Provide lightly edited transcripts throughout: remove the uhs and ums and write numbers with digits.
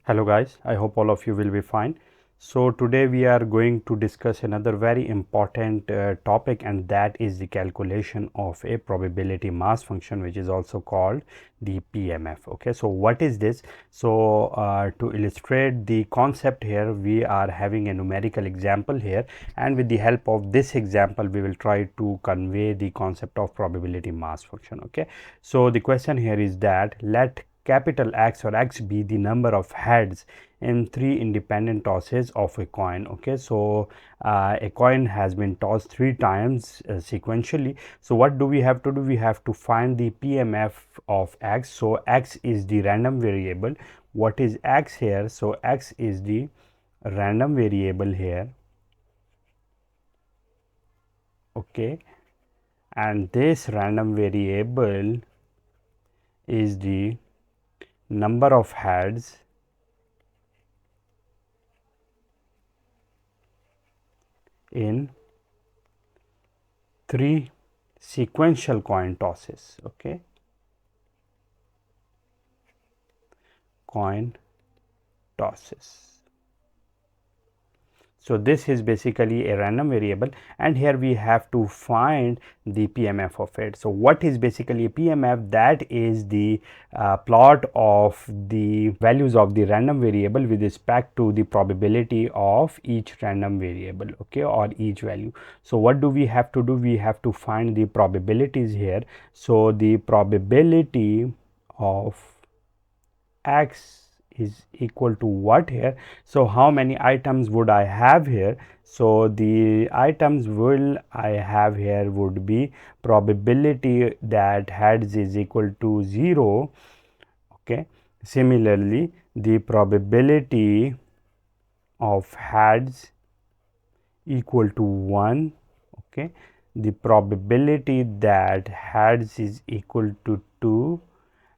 Hello guys, I hope all of you will be fine. So today we are going to discuss another very important topic, and that is the calculation of a probability mass function, which is also called the PMF. Okay, so what is this? So to illustrate the concept here, we are having a numerical example here, and with the help of this example we will try to convey the concept of probability mass function. Okay, so the question here is that let capital X or X be the number of heads in 3 independent tosses of a coin. Okay, so a coin has been tossed 3 times sequentially. So what do we have to do? We have to find the PMF of X. So X is the random variable. What is X here? So X is the random variable here. Okay, and this random variable is the number of heads in 3 sequential coin tosses. Okay, coin tosses. So this is basically a random variable, and here we have to find the PMF of it. So what is basically a PMF? That is the plot of the values of the random variable with respect to the probability of each random variable, okay, or each value. So what do we have to do? We have to find the probabilities here. So the probability of X is equal to what here? So how many items would I have here? So the items will I have here would be probability that heads is equal to 0. Okay, similarly the probability of heads equal to 1. Okay, the probability that heads is equal to 2,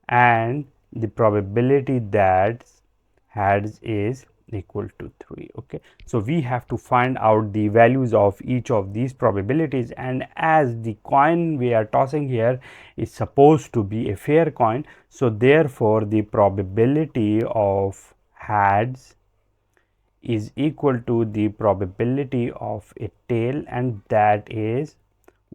and the probability that heads is equal to 3. Okay, so we have to find out the values of each of these probabilities, and as the coin we are tossing here is supposed to be a fair coin, so therefore the probability of heads is equal to the probability of a tail, and that is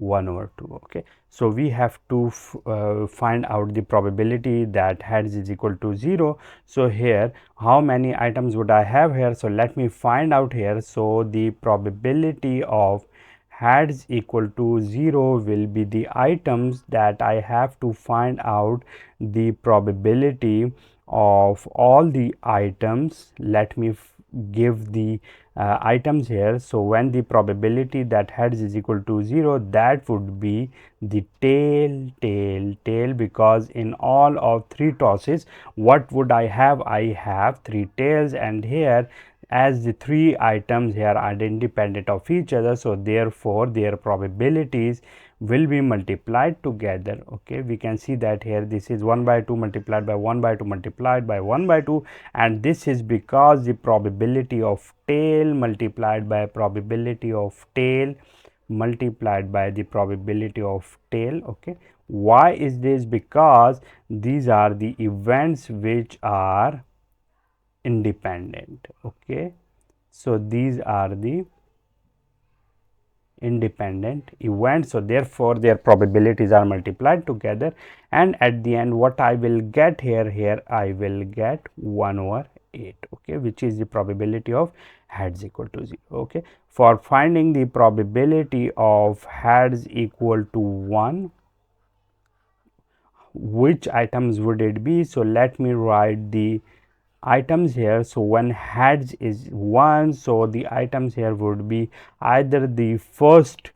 1/2. Okay, so we have to find out the probability that heads is equal to 0. So here how many items would I have here? So let me find out here. So the probability of heads equal to 0 will be the items that I have to find out the probability of all the items. Let me give the items here. So when the probability that heads is equal to 0, that would be the tail, because in all of 3 tosses what would I have? I have 3 tails, and here as the 3 items here are independent of each other, so therefore their probabilities will be multiplied together. Okay, we can see that here this is 1/2 multiplied by 1/2 multiplied by 1/2, and this is because the probability of tail multiplied by probability of tail multiplied by the probability of tail. Okay, why is this? Because these are the events which are independent. Okay, so these are the independent events, so therefore their probabilities are multiplied together, and at the end what I will get here I will get 1/8. Okay, which is the probability of heads equal to 0. Okay, for finding the probability of heads equal to 1, which items would it be? So let me write the items here. So when heads is 1, so the items here would be either the first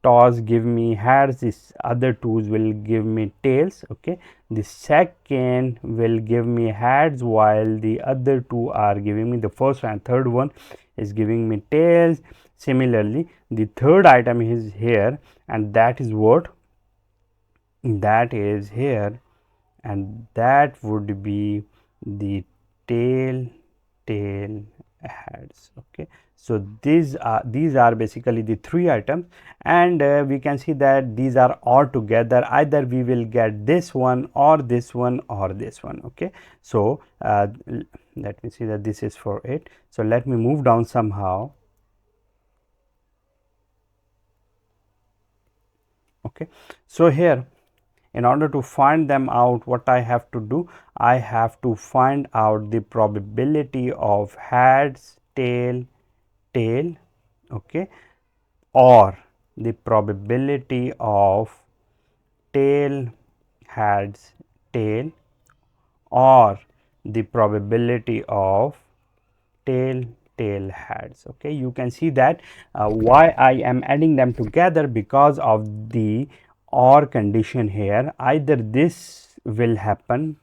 toss give me heads, this other twos will give me tails. Okay, the second will give me heads, while the other two are giving me, the first and third one is giving me tails. Similarly the third item is here, and that is what? That is here, and that would be the tail, heads. Okay, so these are basically the three items, and we can see that these are all together. Either we will get this one or this one or this one. Okay, so let me see that this is for it. So let me move down somehow. Okay, so here, in order to find them out, what I have to do, I have to find out the probability of heads, tail, okay, or the probability of tail, heads, tail, or the probability of tail heads. Okay, you can see that why I am adding them together, because of the or condition here. Either this will happen,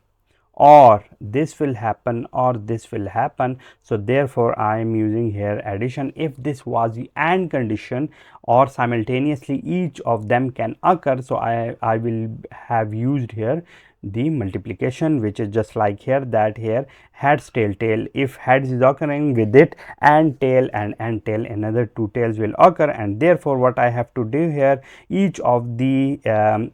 or this will happen, or this will happen. So therefore I am using here addition. If this was the and condition, or simultaneously each of them can occur, so I will have used here the multiplication, which is just like here, that here heads, tail. If heads is occurring, with it and tail, and tail, another two tails will occur, and therefore what I have to do here, each of the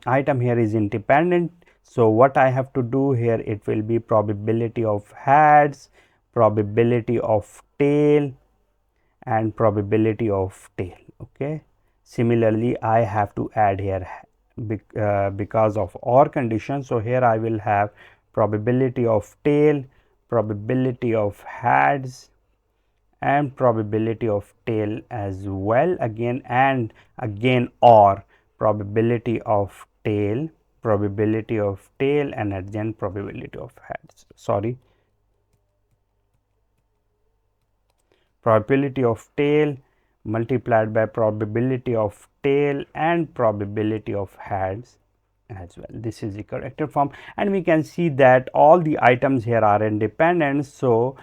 item here is independent. So what I have to do here, it will be probability of heads, probability of tail, and probability of tail. Okay, similarly I have to add here because of or condition. So here I will have probability of tail, probability of heads, and probability of tail as well, again and again, or probability of tail, probability of tail, and again probability of heads. Sorry, probability of tail multiplied by probability of tail and probability of heads as well. This is the correct form, and we can see that all the items here are independent. So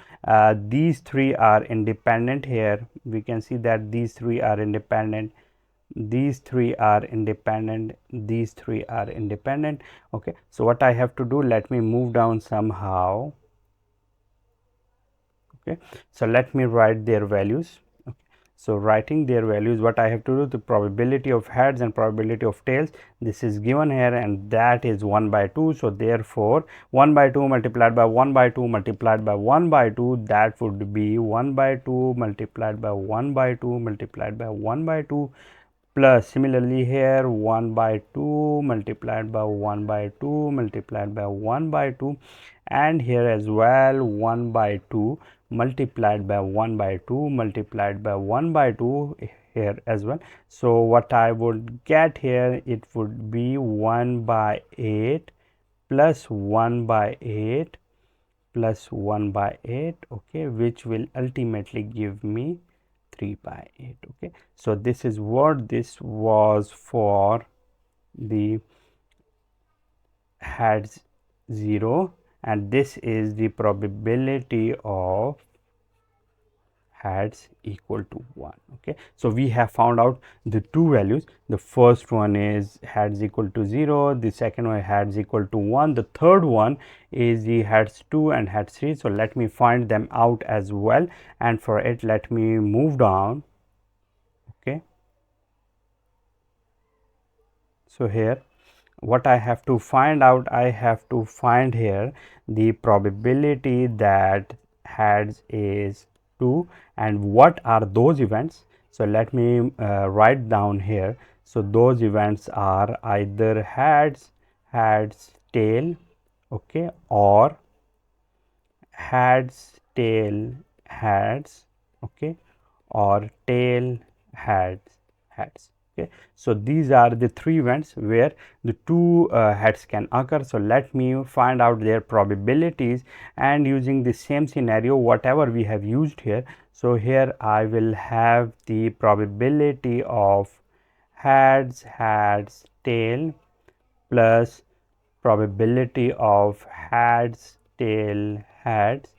these three are independent. Here we can see that these three are independent, these three are independent, these three are independent. Okay, so what I have to do, let me move down somehow. Okay, so let me write their values. Okay. So writing their values, what I have to do, the probability of heads and probability of tails, this is given here, and that is 1 by 2. So therefore 1 by 2 multiplied by 1 by 2 multiplied by 1 by 2, that would be 1 by 2 multiplied by 1 by 2 multiplied by 1 by 2, plus similarly here 1 by 2 multiplied by 1 by 2 multiplied by 1 by 2, and here as well 1 by 2 multiplied by 1 by 2 multiplied by 1 by 2 here as well. So what I would get here, it would be 1 by 8 plus 1 by 8 plus 1 by 8, okay, which will ultimately give me 3 by 8. Okay, so this is what this was for the heads 0, and this is the probability of heads equal to 1. Okay, so we have found out the two values. The first one is heads equal to 0, the second one heads equal to 1, the third one is the heads 2 and heads 3. So let me find them out as well, and for it let me move down. Okay, so here what I have to find out, I have to find here the probability that heads is 2, and what are those events. So let me write down here. So those events are either heads, tail, okay, or heads, tail, heads, okay, or tail, heads. Okay, so these are the three events where the two heads can occur. So let me find out their probabilities, and using the same scenario whatever we have used here. So here I will have the probability of heads, tail, plus probability of heads, tail, heads,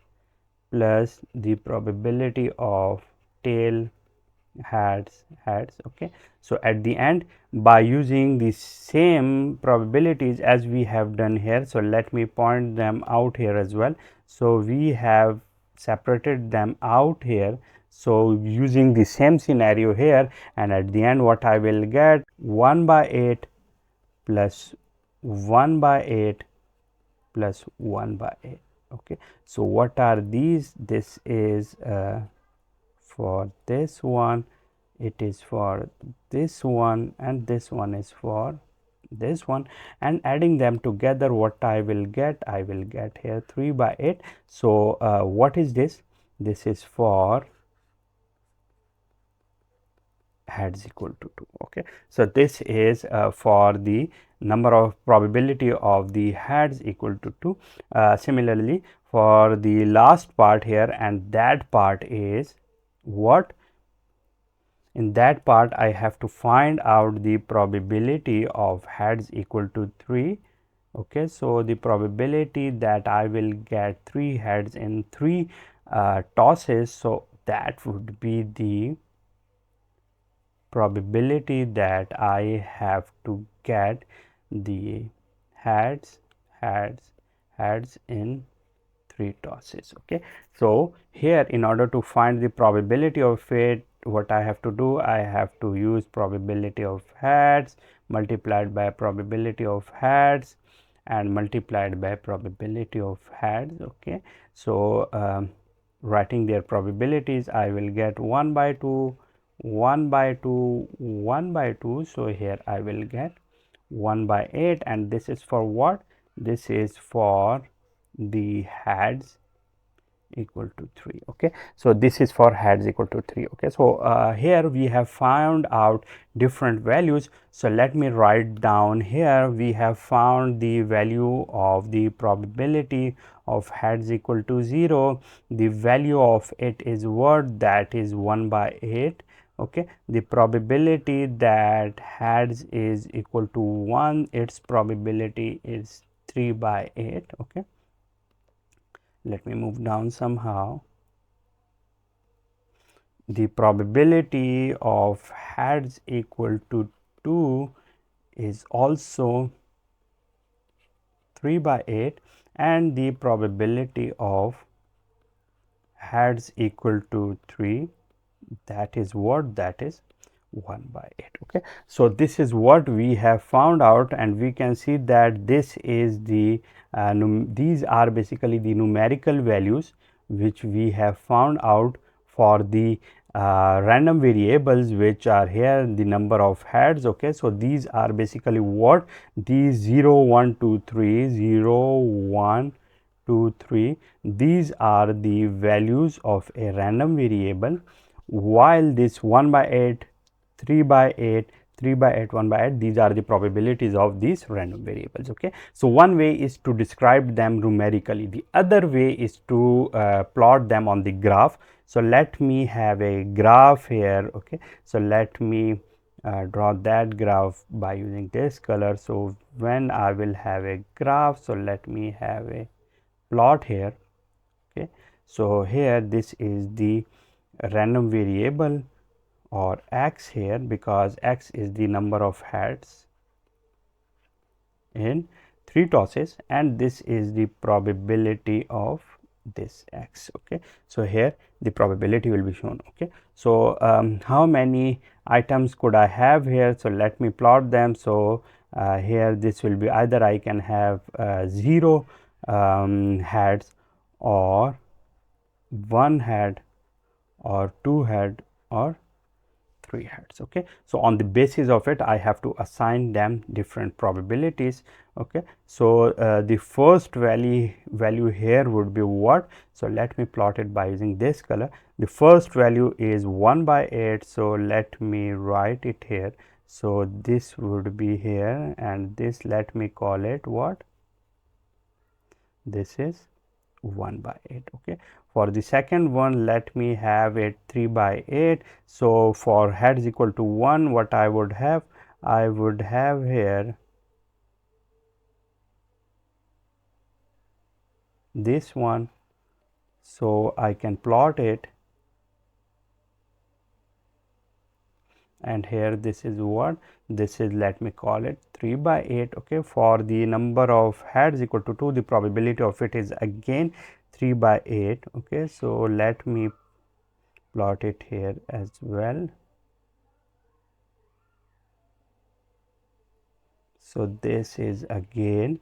plus the probability of tail, heads. Okay, so at the end, by using the same probabilities as we have done here, so let me point them out here as well. So we have separated them out here. So using the same scenario here, and at the end what I will get, 1 by 8 plus 1 by 8 plus 1 by 8. Okay, so what are these? This is for this one, it is for this one, and this one is for this one, and adding them together, what I will get? I will get here 3 by 8. So what is this? This is for heads equal to 2. Okay, so this is for the number of probability of the heads equal to 2. Similarly, for the last part here, and that part is what? In that part I have to find out the probability of heads equal to 3. Okay, so the probability that I will get 3 heads in 3 tosses, so that would be the probability that I have to get the heads in 3 tosses. Okay, so here in order to find the probability of it, what I have to do, I have to use probability of heads multiplied by probability of heads and multiplied by probability of heads. Okay, so writing their probabilities, I will get 1 by 2, 1 by 2, 1 by 2. So here I will get 1 by 8, and this is for what? This is for the heads equal to 3. Okay, so this is for heads equal to 3. Okay, so here we have found out different values. So let me write down here. We have found the value of the probability of heads equal to 0. The value of it is what? That is 1 by 8. Okay, the probability that heads is equal to 1, its probability is 3 by 8. Okay, let me move down somehow. The probability of heads equal to 2 is also 3 by 8, and the probability of heads equal to 3, that is what? That is 1 by 8. Okay, so this is what we have found out, and we can see that this is the these are basically the numerical values which we have found out for the random variables which are here, the number of heads. Okay, so these are basically what? These 0 1 2 3 0 1 2 3, these are the values of a random variable, while this 1 by 8, 3 by 8, 3 by 8, 1 by 8, these are the probabilities of these random variables. Okay, so one way is to describe them numerically, the other way is to plot them on the graph. So let me have a graph here. Okay, so let me draw that graph by using this color. So when I will have a graph, so let me have a plot here. Okay, so here this is the random variable or x here, because x is the number of heads in 3 tosses, and this is the probability of this x. Okay, so here the probability will be shown. Okay, so how many items could I have here? So let me plot them. So here this will be either I can have 0 heads, or 1 head, or 2 head, or 3 heads. Okay, so on the basis of it I have to assign them different probabilities. Okay, so the first value here would be what? So let me plot it by using this color. The first value is 1 by 8, so let me write it here. So this would be here, and this, let me call it what? This is 1 by 8. Okay, for the second one, let me have it 3 by 8. So for heads equal to 1, what I would have? I would have here this one. So I can plot it, and here this is what? This is, let me call it 3 by 8. Okay, for the number of heads equal to 2, the probability of it is again 3 by 8. Okay, so let me plot it here as well. So this is again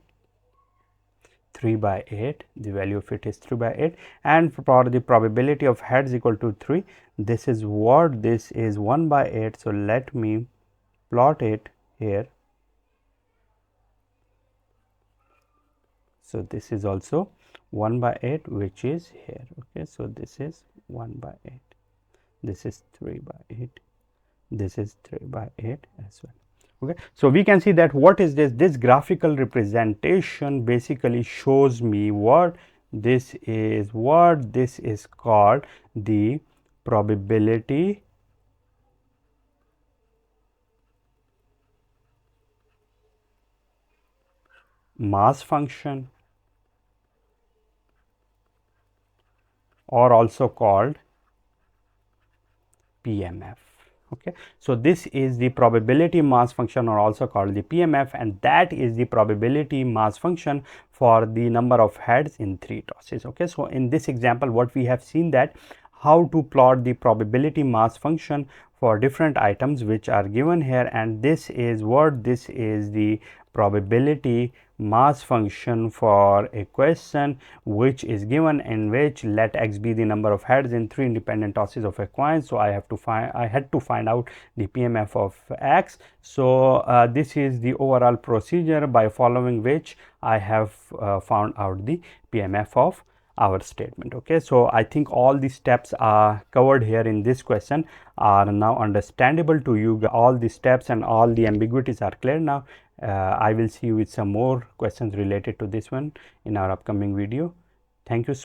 3 by 8, the value of it is 3 by 8, and for the probability of heads equal to 3, this is what, this is 1 by 8. So let me plot it here. So this is also 1 by 8, which is here. Okay, so this is 1 by 8, this is 3 by 8, this is 3 by 8 as well. Okay, so we can see that what is this graphical representation basically shows me what this is called the probability mass function, or also called PMF. Okay, so this is the probability mass function, or also called the PMF, and that is the probability mass function for the number of heads in 3 tosses. Okay, so in this example what we have seen that how to plot the probability mass function for different items which are given here, and this is what, this is the probability mass function for a question which is given, in which let x be the number of heads in 3 independent tosses of a coin. So I had to find out the PMF of x. So this is the overall procedure by following which I have found out the PMF of our statement. Okay, so I think all the steps are covered here in this question are now understandable to you. All the steps and all the ambiguities are clear now. I will see you with some more questions related to this one in our upcoming video. Thank you.